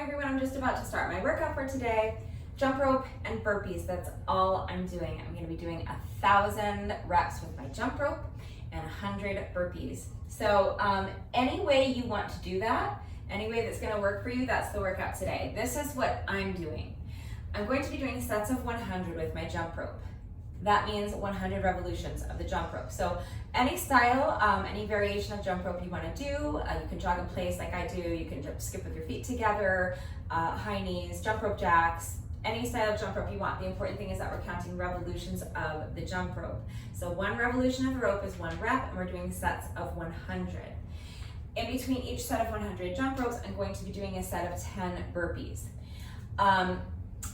everyone, I'm just about to start my workout for today. Jump rope and burpees, that's all I'm doing. I'm gonna be doing 1,000 reps with my jump rope and 100 burpees. So any way you want to do that, any way that's gonna work for you, that's the workout today. This is what I'm doing. I'm going to be doing sets of 100 with my jump rope. That means 100 revolutions of the jump rope. So any style, any variation of jump rope you want to do, you can jog in place like I do, you can skip with your feet together, high knees, jump rope jacks, any style of jump rope you want. The important thing is that we're counting revolutions of the jump rope. So one revolution of the rope is 1 rep, and we're doing sets of 100. In between each set of 100 jump ropes, I'm going to be doing a set of 10 burpees.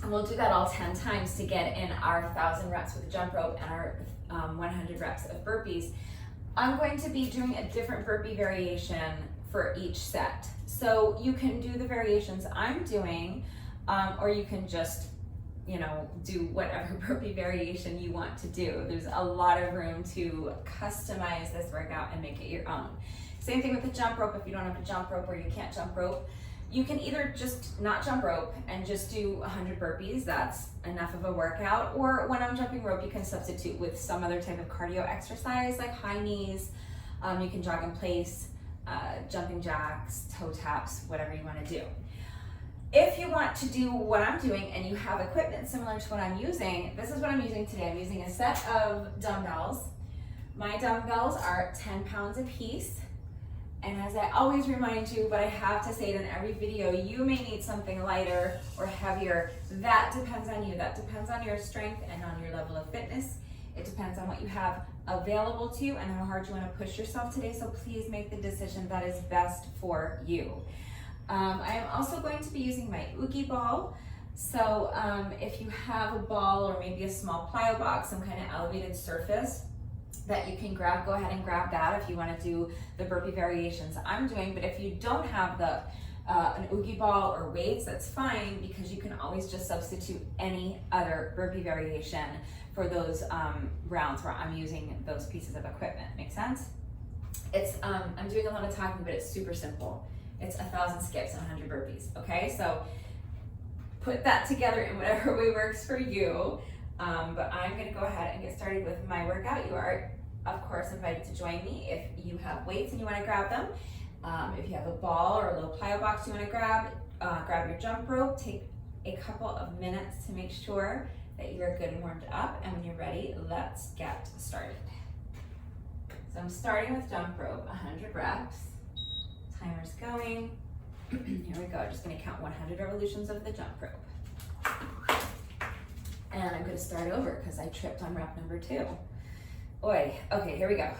And we'll do that all 10 times to get in our 1,000 reps with the jump rope and our 100 reps of burpees. I'm going to be doing a different burpee variation for each set. So you can do the variations I'm doing, or you can just, do whatever burpee variation you want to do. There's a lot of room to customize this workout and make it your own. Same thing with the jump rope. If you don't have a jump rope or you can't jump rope, you can either just not jump rope and just do 100 burpees, that's enough of a workout, or when I'm jumping rope, you can substitute with some other type of cardio exercise like high knees, you can jog in place, jumping jacks, toe taps, whatever you want to do. If you want to do what I'm doing and you have equipment similar to what I'm using, this is what I'm using today. I'm using a set of dumbbells. My dumbbells are 10 pounds a piece. And as I always remind you, but I have to say it in every video, you may need something lighter or heavier. That depends on you. That depends on your strength and on your level of fitness. It depends on what you have available to you and how hard you want to push yourself today. So please make the decision that is best for you. I am also going to be using my Ugi ball. So if you have a ball or maybe a small plyo box, some kind of elevated surface that you can grab, go ahead and grab that if you want to do the burpee variations I'm doing. But if you don't have an Ugi ball or weights, that's fine, because you can always just substitute any other burpee variation for those rounds where I'm using those pieces of equipment. Make sense? It's I'm doing a lot of talking, but it's super simple. It's 1,000 skips and 100 burpees. Okay, so put that together in whatever way works for you. But I'm going to go ahead and get started with my workout. You are, of course, invited to join me if you have weights and you want to grab them. If you have a ball or a little plyo box you want to grab, grab your jump rope. Take a couple of minutes to make sure that you are good and warmed up. And when you're ready, let's get started. So I'm starting with jump rope, 100 reps. Timer's going. Here we go. I'm just going to count 100 revolutions of the jump rope. And I'm going to start over because I tripped on rep number 2. Oi. Okay, here we go.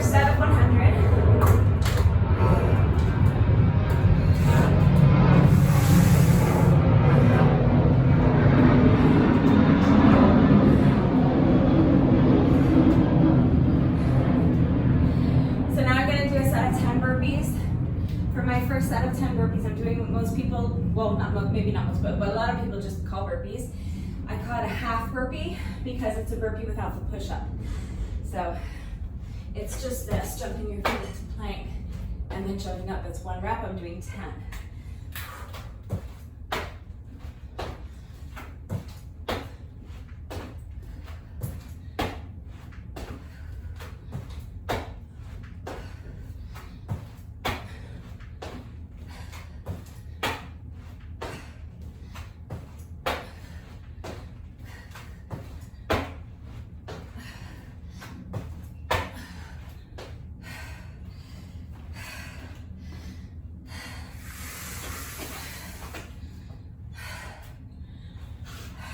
Set of 100. So now I'm going to do a set of 10 burpees. For my first set of 10 burpees, I'm doing what most people, well, maybe not most, but a lot of people just call burpees. I call it a half burpee because it's a burpee without the push-up. So it's just this, jumping your feet into plank and then jumping up. That's 1 rep. I'm doing 10.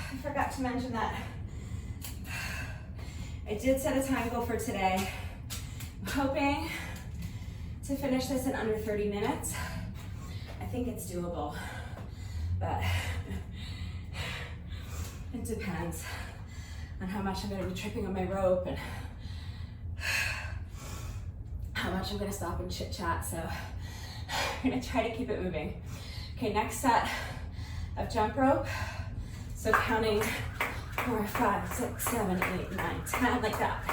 I forgot to mention that I did set a time goal for today. I'm hoping to finish this in under 30 minutes. I think it's doable, but it depends on how much I'm going to be tripping on my rope and how much I'm going to stop and chit chat. So I'm going to try to keep it moving. Okay, next set of jump rope. So counting 4, 5, 6, 7, 8, 9, 10, like that.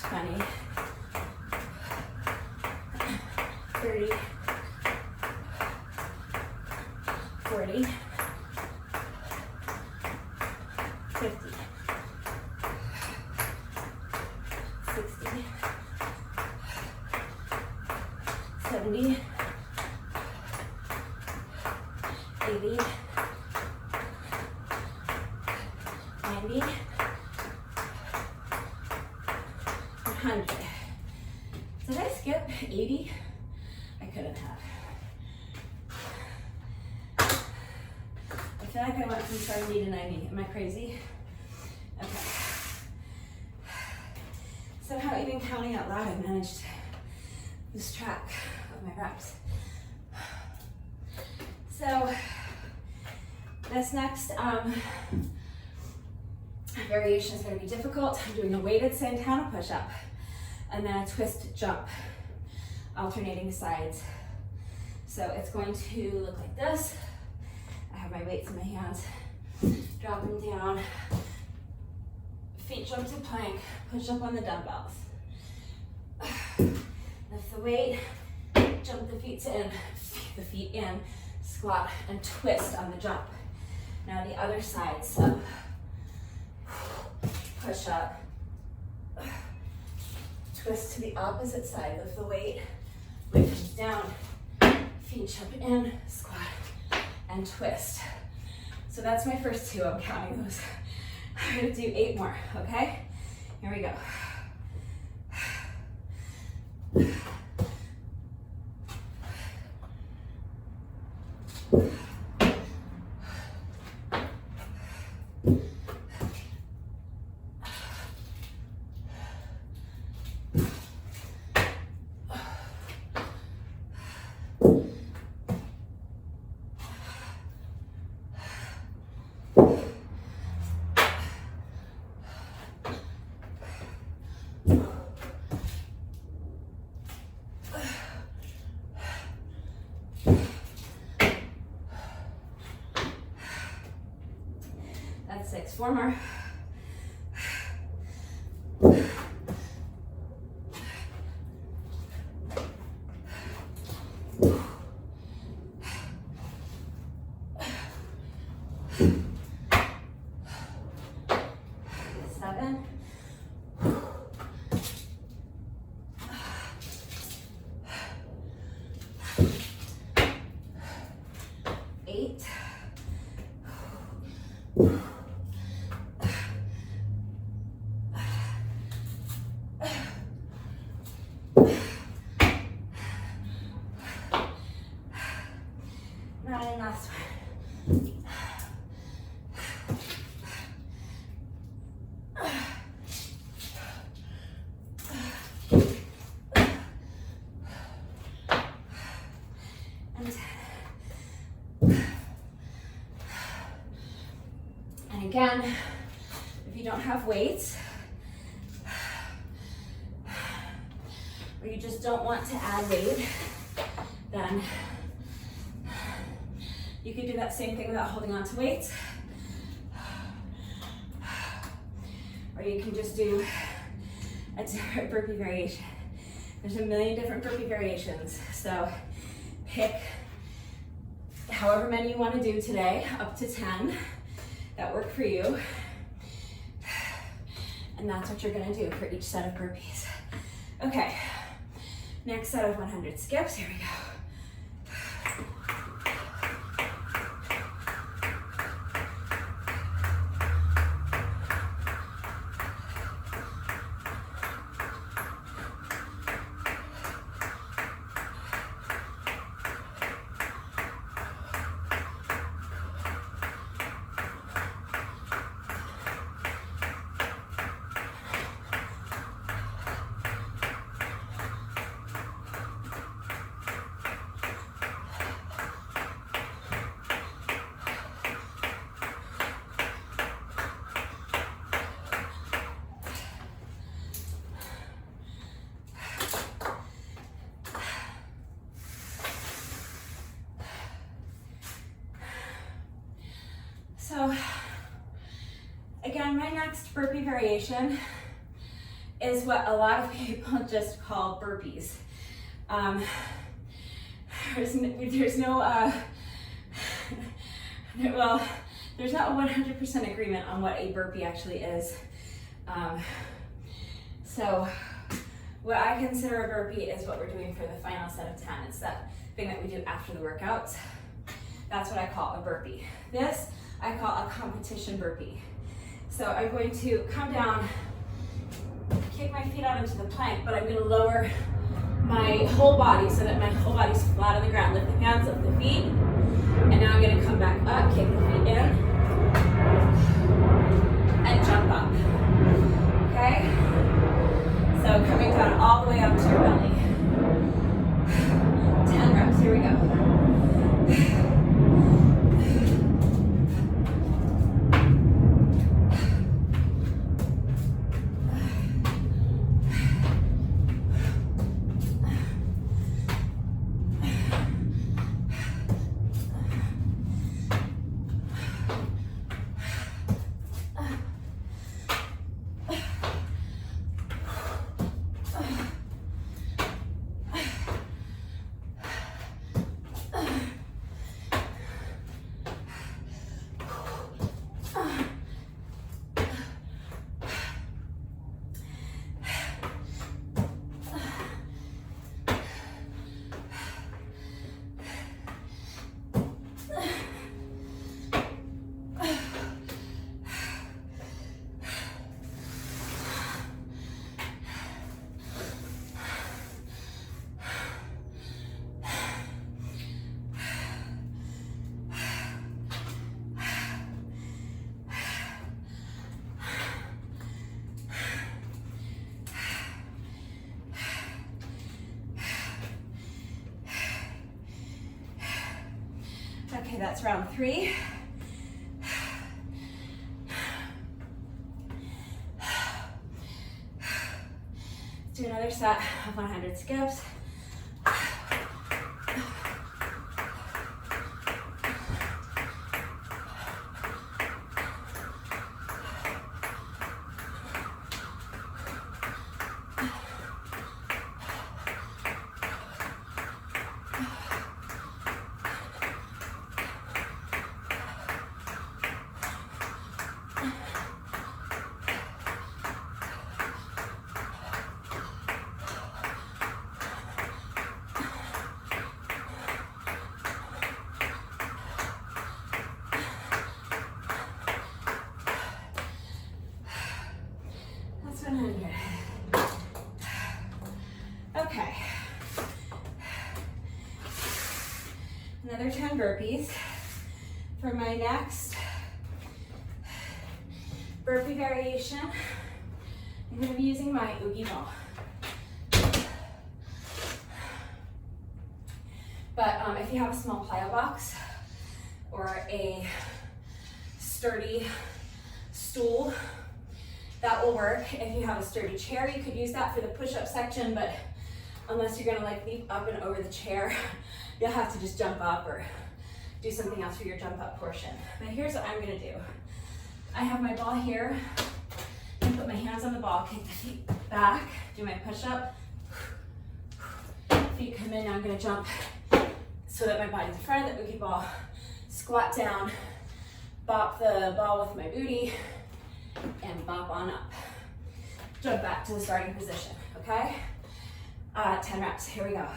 20, 30, 40, 50, 60, 70, 80, 90, 100. Did I skip 80? I couldn't have. I feel like I went from 70 to 90. Am I crazy? Okay. Somehow even counting out loud, I managed to lose track of my reps. So this next variation is going to be difficult. I'm doing a weighted Santana push-up and then a twist jump, alternating sides. So it's going to look like this. I have my weights in my hands, drop them down, feet jump to plank, push up on the dumbbells. Lift the weight, jump the feet in, squat and twist on the jump. Now the other side, so push up, twist to the opposite side, lift the weight down, feet jump in, squat, and twist. So that's my first 2, I'm counting those. I'm gonna do 8 more, okay? Here we go. That's 6, 4 more. Last one. And again, if you don't have weights, or you just don't want to add weight, then you can do that same thing without holding on to weights. Or you can just do a different burpee variation. There's a million different burpee variations. So pick however many you want to do today, up to 10 that work for you. And that's what you're gonna do for each set of burpees. Okay, next set of 100 skips, here we go. Again, my next burpee variation is what a lot of people just call burpees. There's no well, there's not a 100% agreement on what a burpee actually is. So what I consider a burpee is what we're doing for the final set of 10. It's that thing that we do after the workouts. That's what I call a burpee. This I call a competition burpee. So I'm going to come down, kick my feet out into the plank, but I'm going to lower my whole body so that my whole body's flat on the ground. Lift the hands, lift the feet, and now I'm going to come back up, kick the feet in, and jump up. Okay? So coming down all the way up to your belly. 10 reps, here we go. Okay, that's round 3. Let's do another set of 100 skips. Okay. Another 10 burpees. For my next burpee variation, I'm going to be using my Ugi-pop. But if you have a small plyo box or a sturdy stool, that will work. If you have a sturdy chair, you could use that for the push-up section, but unless you're gonna like leap up and over the chair, you'll have to just jump up or do something else for your jump up portion. But here's what I'm gonna do. I have my ball here, and put my hands on the ball, kick the feet back, do my push-up. Feet come in, now I'm gonna jump so that my body's in front of the Ugi ball, squat down, bop the ball with my booty, and bop on up. Jump back to the starting position, okay? 10 reps, here we go.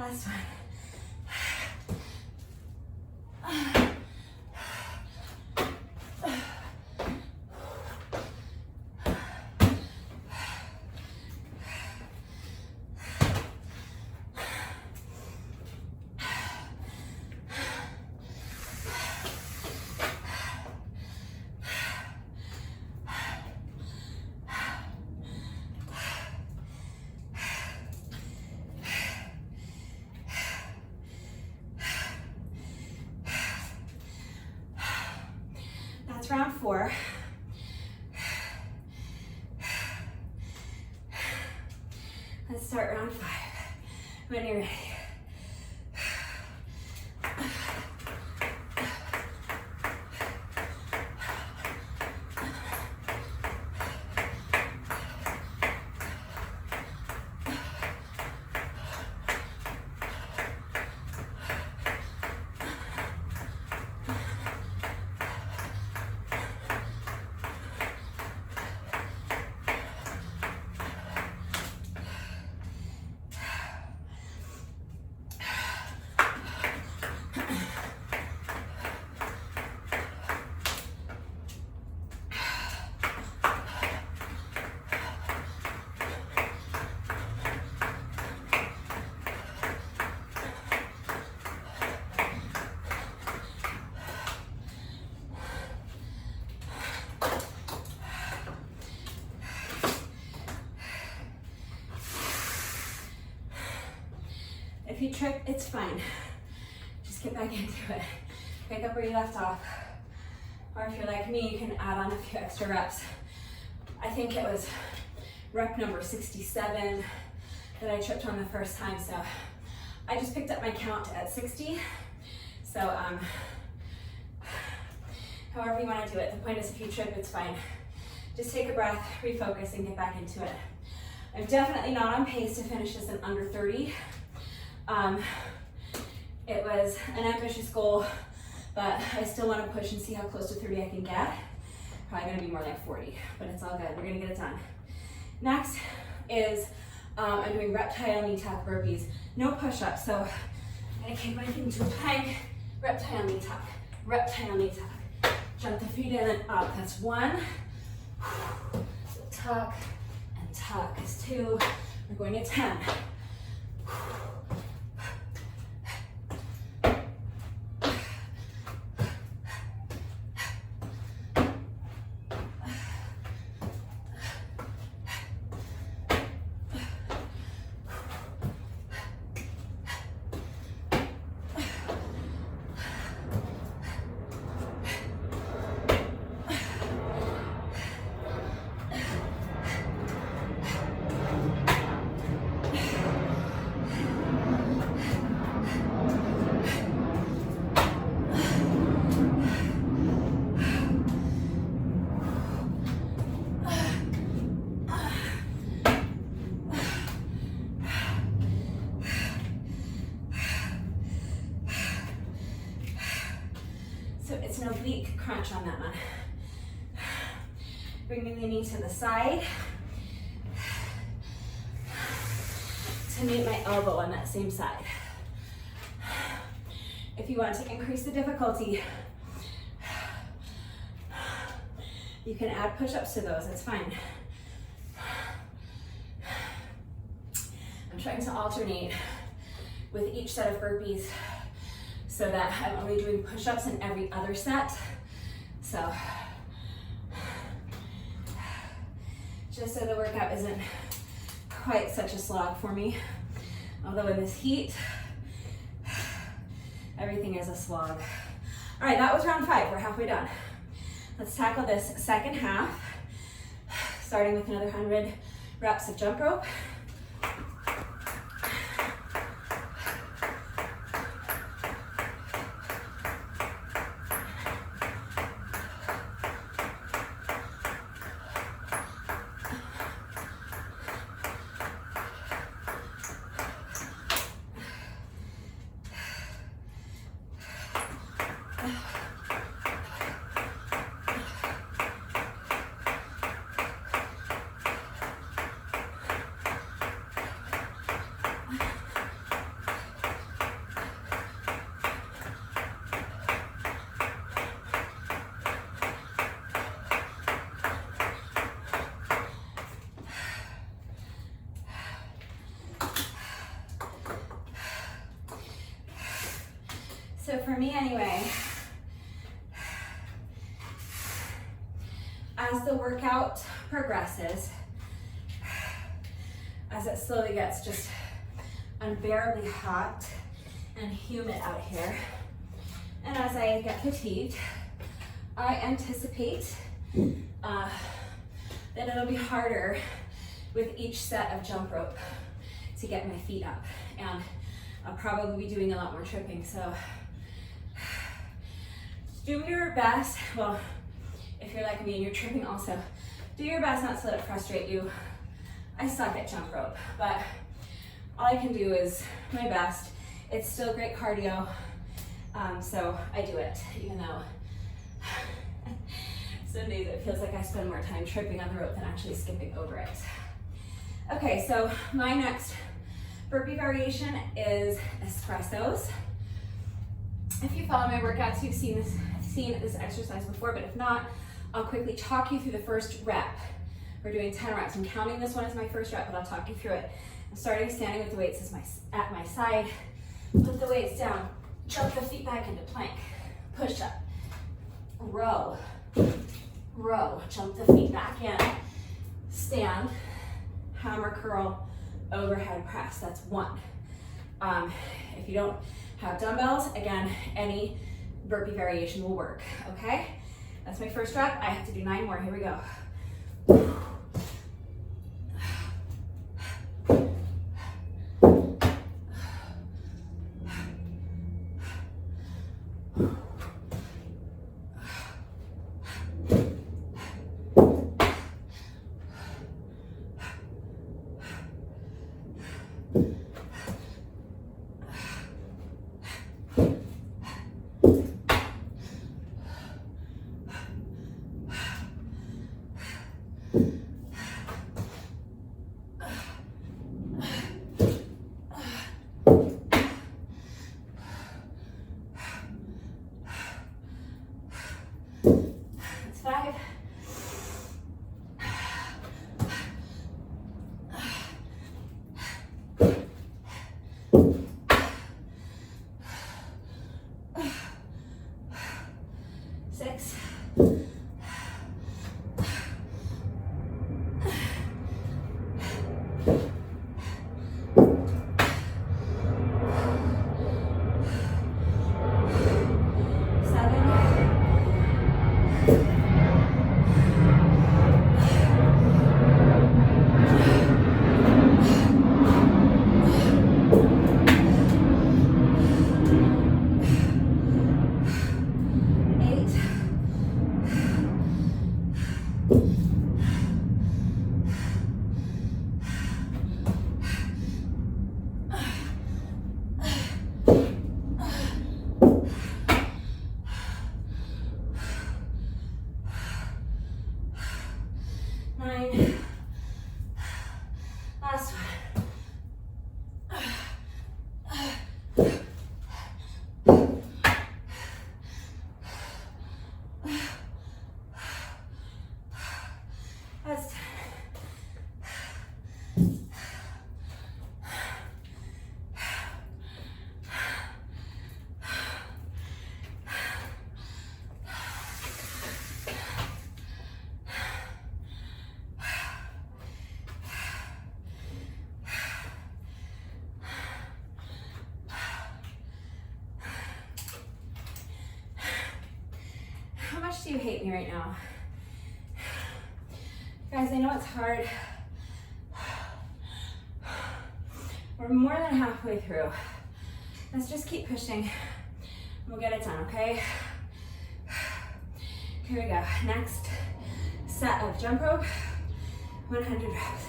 Last one. That's round 4. Let's start round 5 when you're ready. If you trip, it's fine. Just get back into it. Pick up where you left off. Or if you're like me, you can add on a few extra reps. I think it was rep number 67 that I tripped on the first time, so I just picked up my count at 60. So however you want to do it. The point is, if you trip, it's fine. Just take a breath, refocus, and get back into it. I'm definitely not on pace to finish this in under 30. It was an ambitious goal, but I still want to push and see how close to 30 I can get. Probably going to be more like 40, but it's all good. We're going to get it done. Next is I'm doing reptile knee tuck burpees. No push-ups, so I'm going to kick my feet into a plank. Reptile knee tuck. Reptile knee tuck. Jump the feet in and up. That's 1. So tuck and tuck is 2. We're going to 10. It's an oblique crunch on that one. Bringing the knee to the side to meet my elbow on that same side. If you want to increase the difficulty, you can add push-ups to those, it's fine. I'm trying to alternate with each set of burpees so that I'm only doing push-ups in every other set. So, just so the workout isn't quite such a slog for me. Although in this heat, everything is a slog. All right, that was round 5, we're halfway done. Let's tackle this second half, starting with another 100 reps of jump rope. So for me anyway, as the workout progresses, as it slowly gets just unbearably hot and humid out here, and as I get fatigued, I anticipate that it'll be harder with each set of jump rope to get my feet up, and I'll probably be doing a lot more tripping. So do your best. Well, if you're like me and you're tripping also, do your best not to let it frustrate you. I suck at jump rope, but all I can do is my best. It's still great cardio, so I do it, even though some days it feels like I spend more time tripping on the rope than actually skipping over it. Okay, so my next burpee variation is Espressos. If you follow my workouts, you've seen this exercise before, but if not, I'll quickly talk you through the first rep. We're doing 10 reps. I'm counting this one as my first rep, but I'll talk you through it. I'm starting standing with the weights at my side. Put the weights down, jump the feet back into plank, push up, row, row, jump the feet back in, stand, hammer curl, overhead press. That's one. If you don't have dumbbells, again, any burpee variation will work, okay? That's my first rep. I have to do 9 more. Here we go. Do you hate me right now? Guys, I know it's hard. We're more than halfway through. Let's just keep pushing. We'll get it done, okay? Here we go. Next set of jump rope, 100 reps.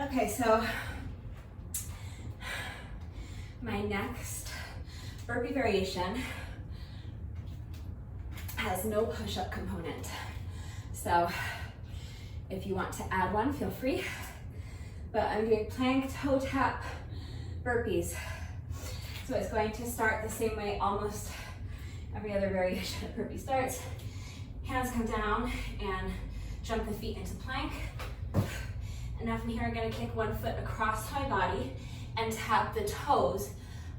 Okay, so my next burpee variation has no push-up component. So if you want to add one, feel free. But I'm doing plank toe tap burpees. So it's going to start the same way almost every other variation of burpee starts. Hands come down and jump the feet into plank. And now from here, I'm gonna kick one foot across my body and tap the toes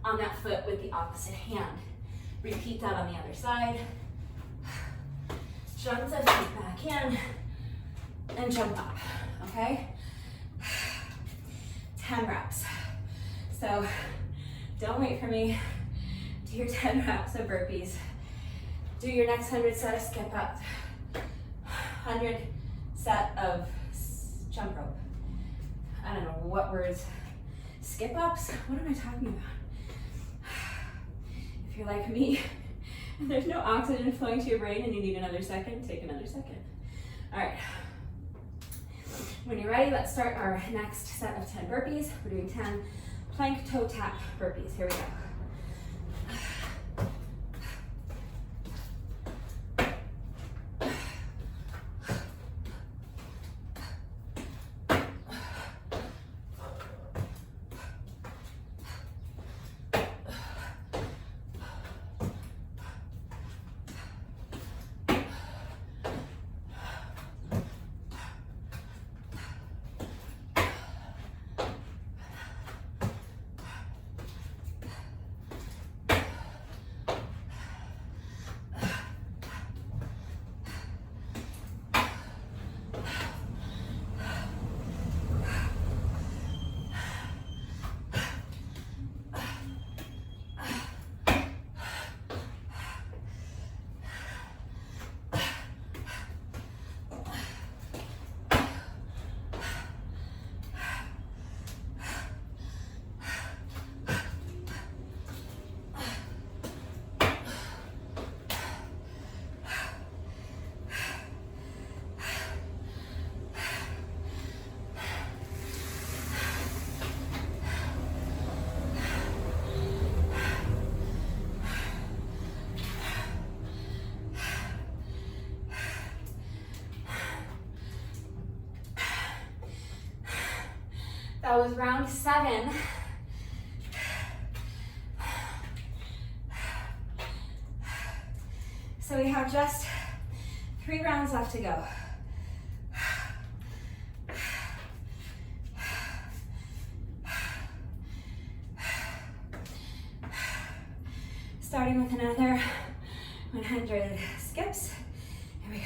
on that foot with the opposite hand. Repeat that on the other side. Jump the feet back in and jump up, okay? 10 reps. So don't wait for me. Do your 10 reps of burpees. Do your next 100 set of skip ups. 100 set of jump rope. I don't know what words. Skip ups? What am I talking about? If you're like me, and there's no oxygen flowing to your brain and you need another second, take another second. All right. When you're ready, let's start our next set of 10 burpees. We're doing 10 plank toe tap burpees. Here we go. That was round 7. So we have just 3 rounds left to go. Starting with another 100 skips. Here we go.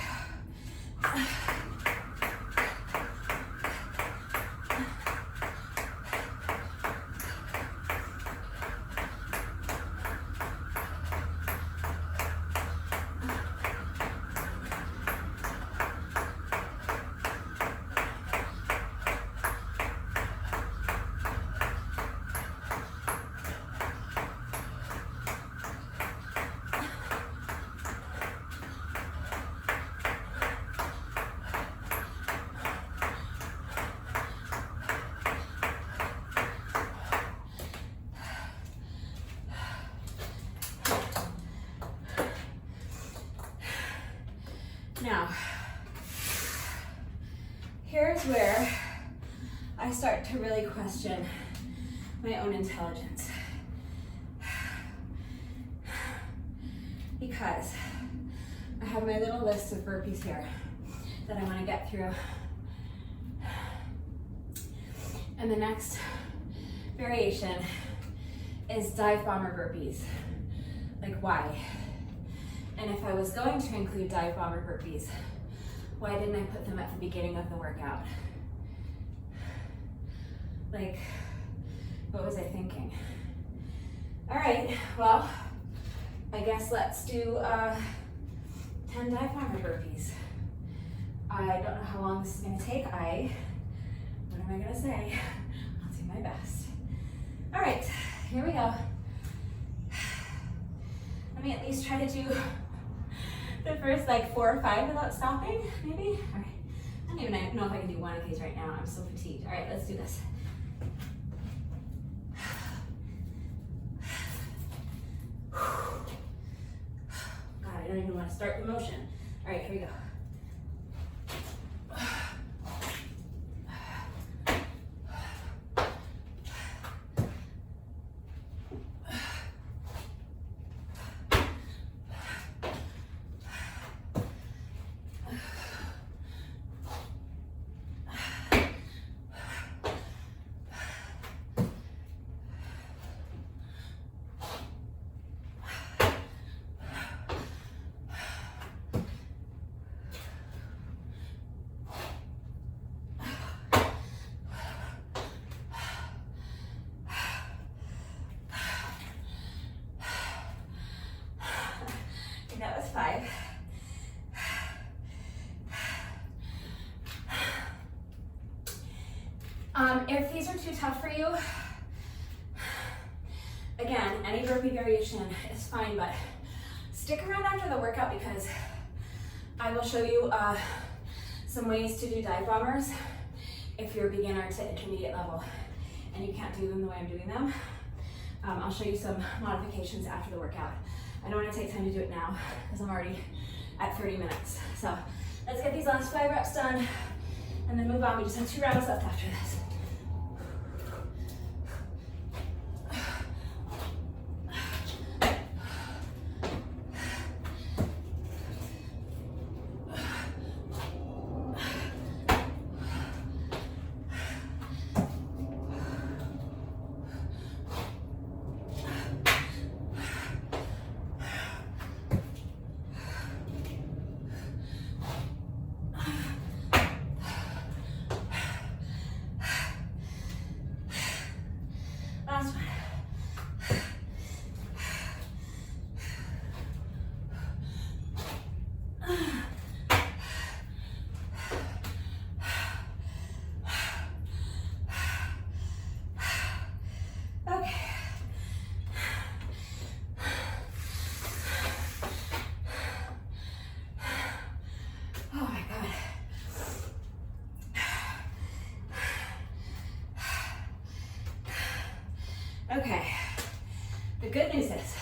Now, here's where I start to really question my own intelligence. Because I have my little list of burpees here that I want to get through. And the next variation is Divebomber burpees. Like, why? And if I was going to include Divebomber burpees, why didn't I put them at the beginning of the workout? Like, what was I thinking? All right, well, I guess let's do 10 Divebomber burpees. I don't know how long this is gonna take. What am I gonna say? I'll do my best. All right, here we go. Let me at least try to do the first like 4 or 5 without stopping, maybe? All right, I don't even know if I can do one of these right now. I'm so fatigued. All right, let's do this. God, I don't even want to start the motion. All right, here we go. That was 5. If these are too tough for you, again, any burpee variation is fine, but stick around after the workout because I will show you some ways to do dive bombers if you're beginner to intermediate level and you can't do them the way I'm doing them. I'll show you some modifications after the workout. I don't want to take time to do it now because I'm already at 30 minutes. So let's get these last 5 reps done and then move on. We just have 2 rounds left after this. Last one. Okay. Oh my God. Okay, the good news is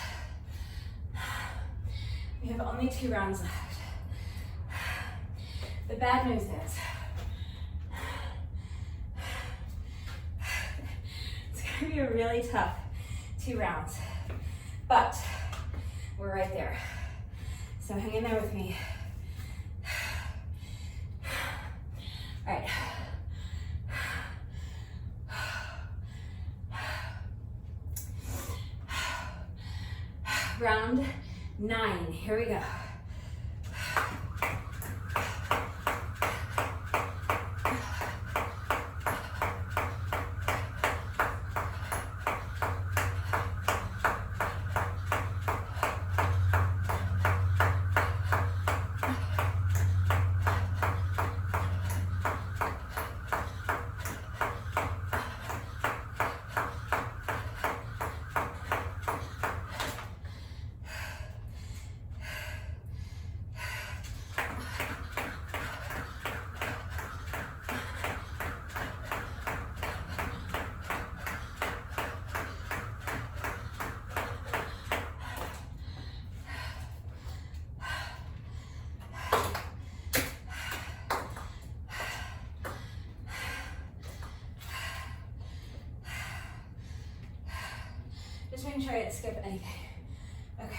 we have only 2 rounds left. The bad news is it's gonna be a really tough 2 rounds, but we're right there. So hang in there with me. All right. Round 9, here we go. Just making sure I didn't skip anything. Okay.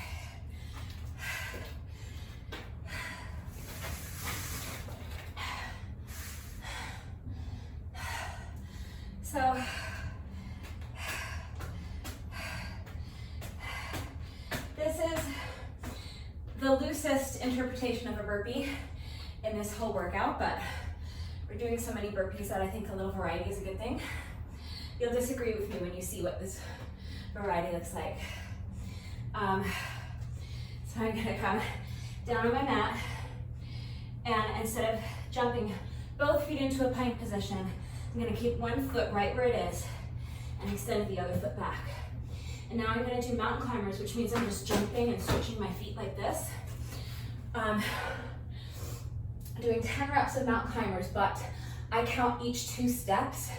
So, this is the loosest interpretation of a burpee in this whole workout, but we're doing so many burpees that I think a little variety is a good thing. You'll disagree with me when you see what this variety looks like. So I'm gonna come down on my mat, and instead of jumping both feet into a plank position, I'm gonna keep one foot right where it is and extend the other foot back. And now I'm gonna do mountain climbers, which means I'm just jumping and switching my feet like this. doing 10 reps of mountain climbers, but I count each 2 steps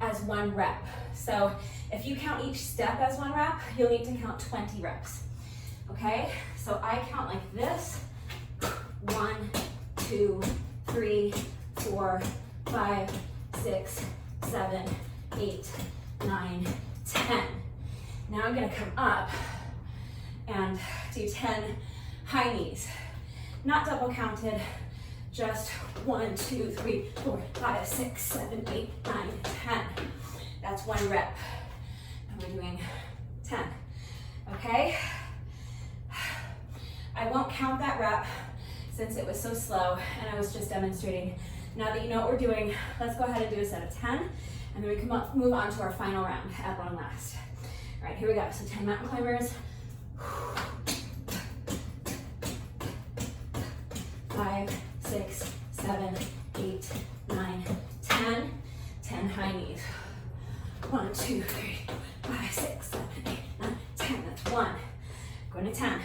as 1 rep. So if you count each step as 1 rep, you'll need to count 20 reps. Okay, so I count like this: 1, 2, 3, 4, 5, 6, 7, 8, 9, 10. Now I'm gonna come up and do 10 high knees. Not double counted, just 1, 2, 3, 4, 5, 6, 7, 8, 9, 10. That's 1 rep. And we're doing 10, okay? I won't count that rep since it was so slow and I was just demonstrating. Now that you know what we're doing, let's go ahead and do a set of 10, and then we can move on to our final round at long last. All right, here we go. So 10 mountain climbers. 5, 6, 7, 8, 9, 10. 10 high knees. 1, 2, 3, 5, 6, 7, 8, 9, 10. That's 1. Going to 10.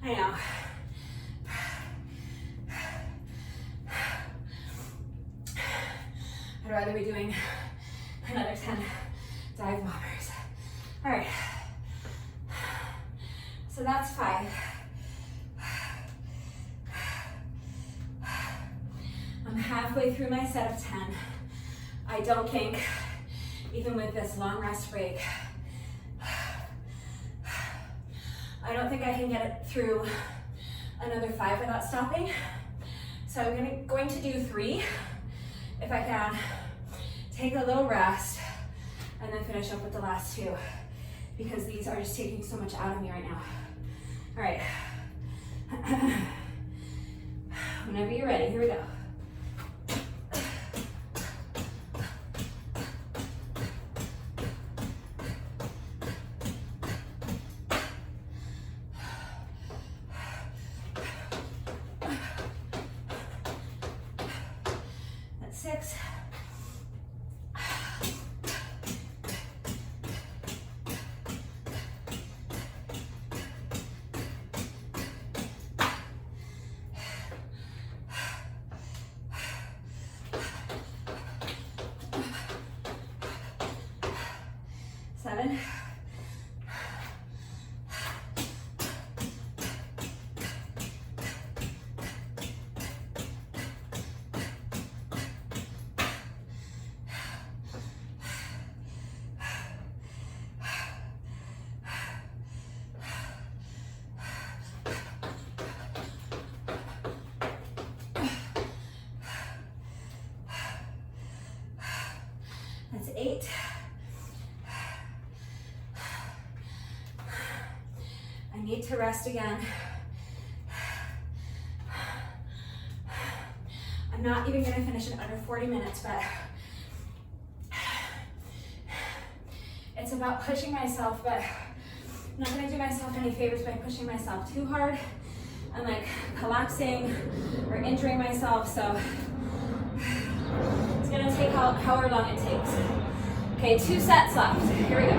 I know. I'd rather be doing another 10 dive bombers. All right. So that's 5. I'm halfway through my set of 10. I don't think, even with this long rest break, I don't think I can get it through another 5 without stopping. So I'm going to do 3, if I can, take a little rest, and then finish up with the last 2, because these are just taking so much out of me right now. All right. Whenever you're ready, here we go. That's 6. Seven. That's 8. I need to rest again. I'm not even gonna finish in under 40 minutes, but it's about pushing myself, but I'm not gonna do myself any favors by pushing myself too hard and like collapsing or injuring myself, so it's gonna take however long it takes. Okay, 2 sets left, here we go.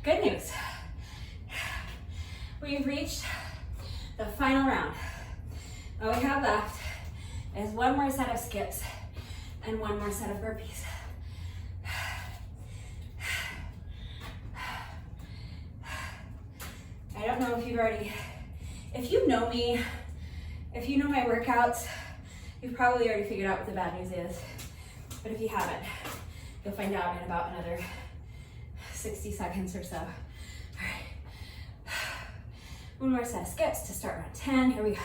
Good news. We've reached the final round. All we have left is one more set of skips and one more set of burpees. I don't know if you've already, if you know me, if you know my workouts, you've probably already figured out what the bad news is. But if you haven't, you'll find out in about another 60 seconds or so. All right. One more set of skips to start round 10. Here we go.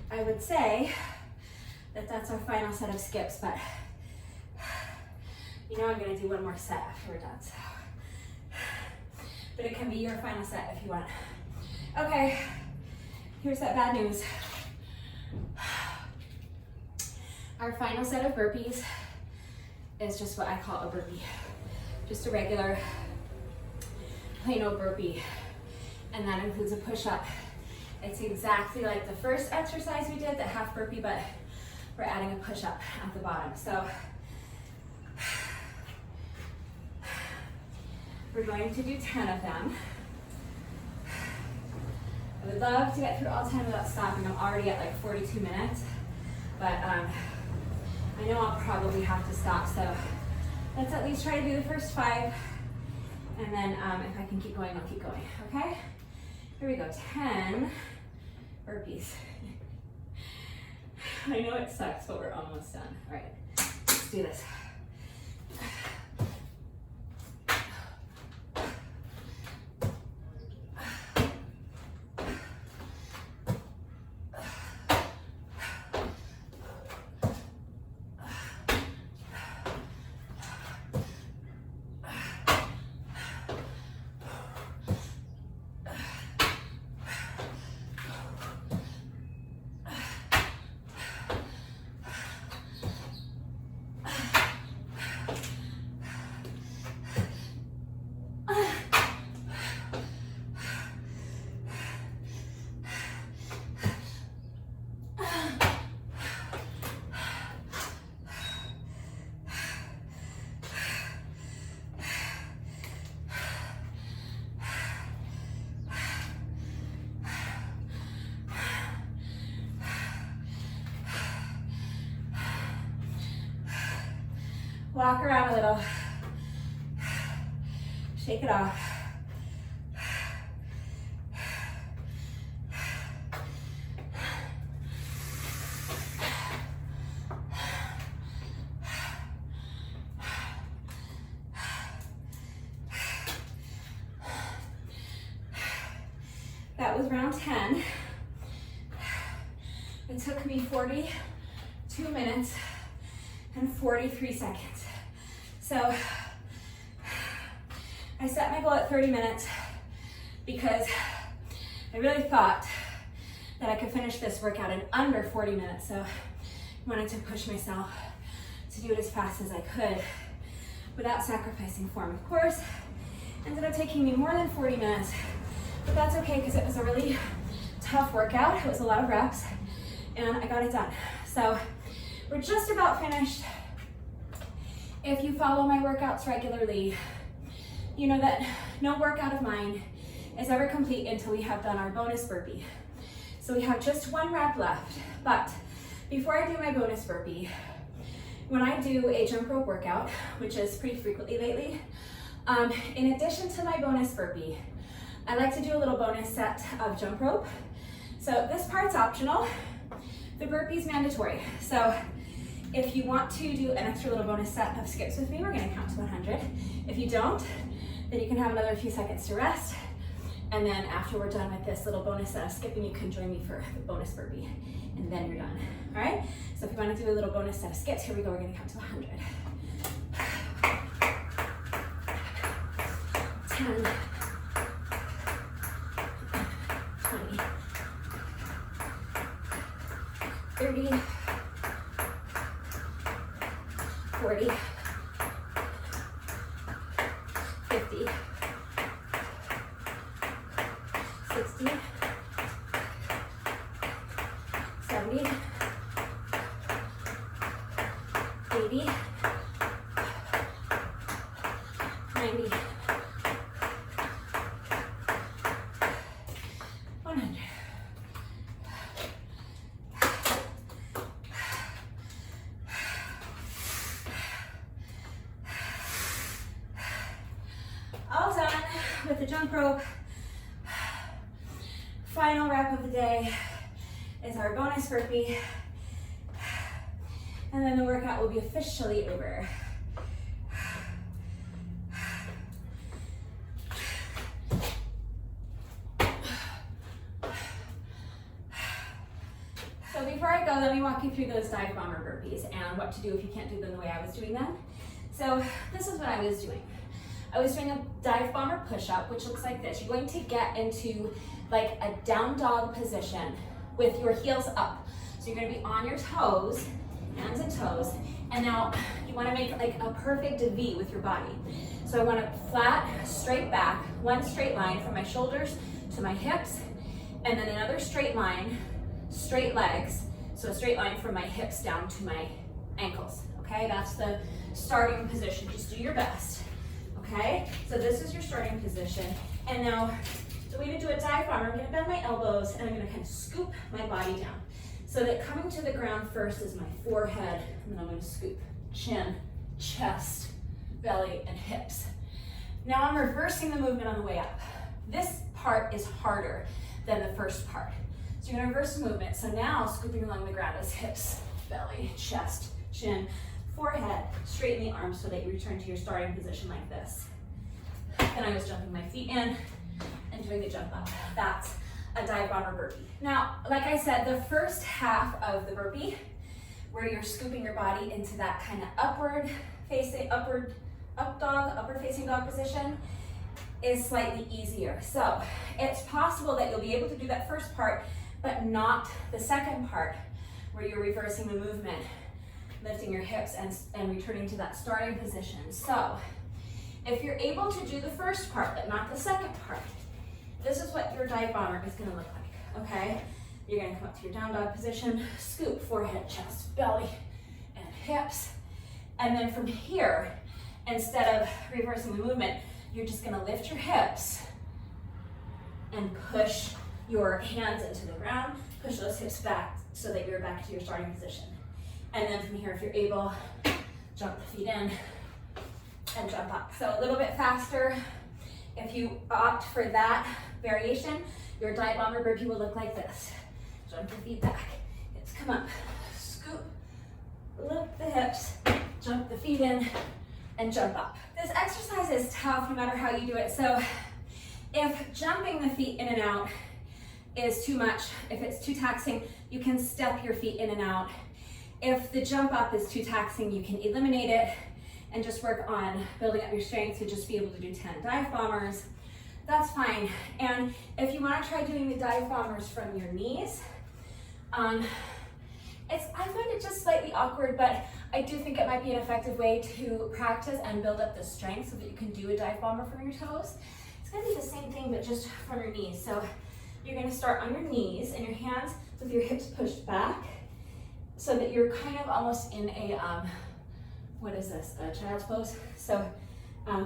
I would say that that's our final set of skips, but you know I'm gonna do one more set after we're done, so. But it can be your final set if you want. Okay, here's that bad news. Our final set of burpees is just what I call a burpee. Just a regular, plain old burpee. And that includes a push-up. It's exactly like the first exercise we did, the half burpee, but we're adding a push-up at the bottom. So we're going to do 10 of them. I would love to get through all 10 without stopping. I'm already at like 42 minutes, but I know I'll probably have to stop. So let's at least try to do the first 5, and then if I can keep going, I'll keep going, okay? Here we go, 10 burpees. I know it sucks, but we're almost done. All right, let's do this. Walk around a little, shake it off. That was round 10. It took me 42 minutes and 43 seconds. So I set my goal at 30 minutes because I really thought that I could finish this workout in under 40 minutes. So I wanted to push myself to do it as fast as I could without sacrificing form. Of course, it ended up taking me more than 40 minutes, but that's okay because it was a really tough workout. It was a lot of reps and I got it done. So we're just about finished. If you follow my workouts regularly, you know that no workout of mine is ever complete until we have done our bonus burpee. So we have just 1 rep left, but before I do my bonus burpee, when I do a jump rope workout, which is pretty frequently lately, in addition to my bonus burpee, I like to do a little bonus set of jump rope. So this part's optional, the burpee's mandatory. So If you want to do an extra little bonus set of skips with me, we're gonna count to 100. If you don't, then you can have another few seconds to rest. And then after we're done with this little bonus set of skipping, you can join me for the bonus burpee. And then you're done, all right? So if you wanna do a little bonus set of skips, here we go, we're gonna count to 100. 10, 20, 30, 40, 50, 60, 70, 80, 90, 100. All done with the jump rope. Final rep of the day is our bonus burpee. And then the workout will be officially over. So before I go, let me walk you through those Divebomber burpees and what to do if you can't do them the way I was doing them. So this is what I was doing. I was doing a Divebomber push-up, which looks like this. You're going to get into like a down dog position with your heels up. So you're gonna be on your toes, hands and toes, and now you wanna make like a perfect V with your body. So I want a flat, straight back, one straight line from my shoulders to my hips, and then another straight line, straight legs, so a straight line from my hips down to my ankles, okay? That's the starting position, just do your best, okay? So this is your starting position, and now the way to do a dive bomber, I'm gonna bend my elbows and I'm gonna kind of scoop my body down. So that coming to the ground first is my forehead, and then I'm gonna scoop chin, chest, belly, and hips. Now I'm reversing the movement on the way up. This part is harder than the first part. So you're gonna reverse the movement. So now scooping along the ground is hips, belly, chest, chin, forehead, straighten the arms so that you return to your starting position like this. Then I was jumping my feet in and doing the jump up. That's a Divebomber burpee. Now, like I said, the first half of the burpee, where you're scooping your body into that kind of upward facing dog position, is slightly easier. So it's possible that you'll be able to do that first part, but not the second part, where you're reversing the movement, lifting your hips and returning to that starting position. So if you're able to do the first part, but not the second part, this is what your Divebomber is gonna look like, okay? You're gonna come up to your down dog position, scoop, forehead, chest, belly, and hips. And then from here, instead of reversing the movement, you're just gonna lift your hips and push your hands into the ground, push those hips back so that you're back to your starting position. And then from here, if you're able, jump the feet in and jump up. So a little bit faster. If you opt for that variation, your Divebomber burpee will look like this. Jump the feet back, hips come up, scoop, lift the hips, jump the feet in, and jump up. This exercise is tough no matter how you do it. So if jumping the feet in and out is too much, if it's too taxing, you can step your feet in and out. If the jump up is too taxing, you can eliminate it and just work on building up your strength to just be able to do 10 Divebombers. That's fine. And if you want to try doing the Divebombers from your knees, I find it just slightly awkward, but I do think it might be an effective way to practice and build up the strength so that you can do a Divebomber from your toes. It's gonna be the same thing, but just from your knees. So you're gonna start on your knees and your hands with your hips pushed back so that you're kind of almost in a, what is this, a child's pose? So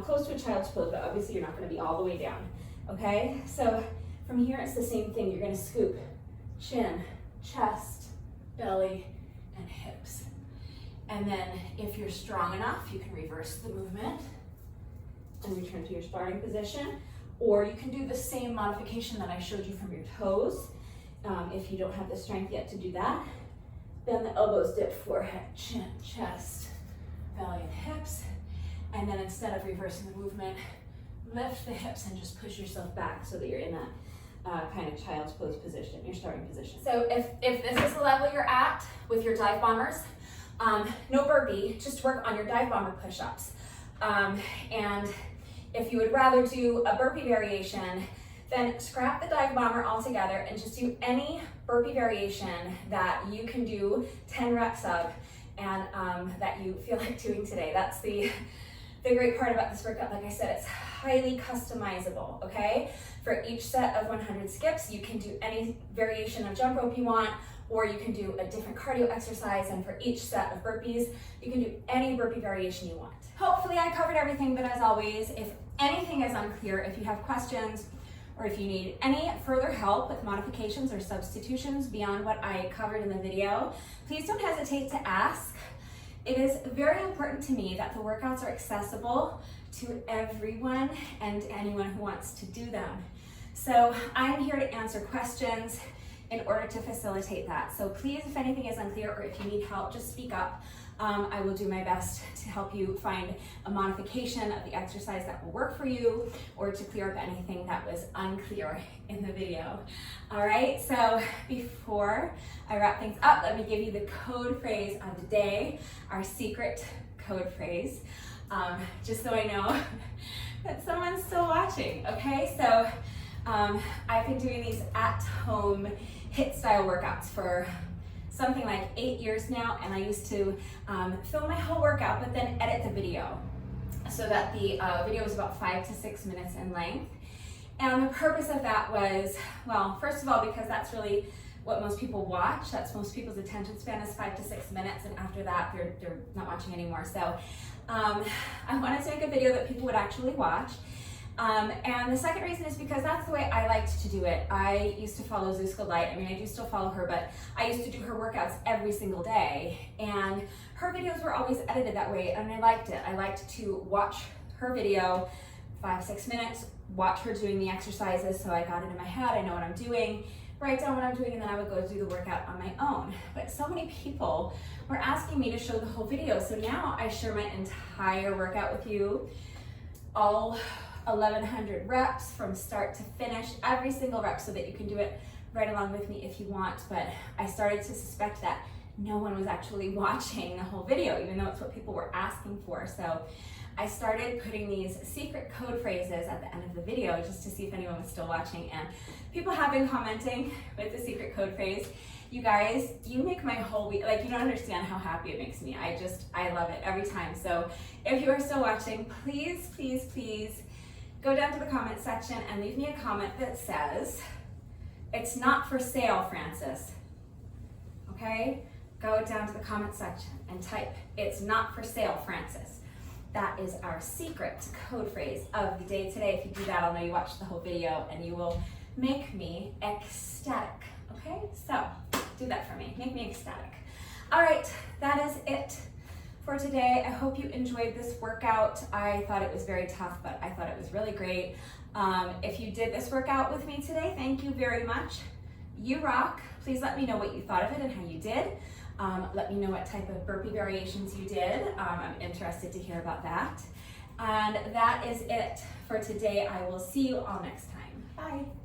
close to a child's pose, but obviously you're not gonna be all the way down, okay? So from here, it's the same thing. You're gonna scoop, chin, chest, belly, and hips. And then if you're strong enough, you can reverse the movement and return to your starting position, or you can do the same modification that I showed you from your toes if you don't have the strength yet to do that. Then the elbows dip, forehead, chin, chest, belly and hips. And then instead of reversing the movement, lift the hips and just push yourself back so that you're in that kind of child's pose position, your starting position. So if this is the level you're at with your dive bombers, no burpee, just work on your dive bomber push-ups. And if you would rather do a burpee variation, then scrap the dive bomber altogether and just do any burpee variation that you can do 10 reps of and that you feel like doing today. That's the great part about this workout. Like I said, it's highly customizable, okay? For each set of 100 skips, you can do any variation of jump rope you want, or you can do a different cardio exercise, and for each set of burpees, you can do any burpee variation you want. Hopefully I covered everything, but as always, if anything is unclear, if you have questions, or if you need any further help with modifications or substitutions beyond what I covered in the video, please don't hesitate to ask. It is very important to me that the workouts are accessible to everyone and anyone who wants to do them. So I'm here to answer questions in order to facilitate that. So please, if anything is unclear or if you need help, just speak up. I will do my best to help you find a modification of the exercise that will work for you, or to clear up anything that was unclear in the video. All right, so before I wrap things up, let me give you the code phrase of the day, our secret code phrase, just so I know that someone's still watching, okay? So I've been doing these at-home HIIT style workouts for something like 8 years now, and I used to film my whole workout but then edit the video so that the video was about 5 to 6 minutes in length. And the purpose of that was, well, first of all, because that's really what most people watch. That's most people's attention span is 5 to 6 minutes, and after that they're not watching anymore. So I wanted to make a video that people would actually watch. And the second reason is because that's the way I liked to do it. I used to follow Zuzka Light. I mean, I do still follow her, but I used to do her workouts every single day. And her videos were always edited that way, and I liked it. I liked to watch her video, 5, 6 minutes, watch her doing the exercises so I got it in my head, I know what I'm doing, write down what I'm doing, and then I would go do the workout on my own. But so many people were asking me to show the whole video, so now I share my entire workout with you, all 1,100 reps from start to finish, every single rep, so that you can do it right along with me if you want. But I started to suspect that no one was actually watching the whole video, even though it's what people were asking for. So I started putting these secret code phrases at the end of the video just to see if anyone was still watching, and people have been commenting with the secret code phrase. You guys, you make my whole week, like, you don't understand how happy it makes me. I love it every time. So if you are still watching, please, please, please go down to the comment section and leave me a comment that says, "It's not for sale, Frances." Okay? Go down to the comment section and type, "It's not for sale, Frances." That is our secret code phrase of the day today. If you do that, I'll know you watched the whole video and you will make me ecstatic. Okay? So do that for me. Make me ecstatic. All right, that is it for today. I hope you enjoyed this workout. I thought it was very tough, but I thought it was really great. If you did this workout with me today, thank you very much. You rock. Please let me know what you thought of it and how you did. Let me know what type of burpee variations you did. I'm interested to hear about that. And that is it for today. I will see you all next time. Bye.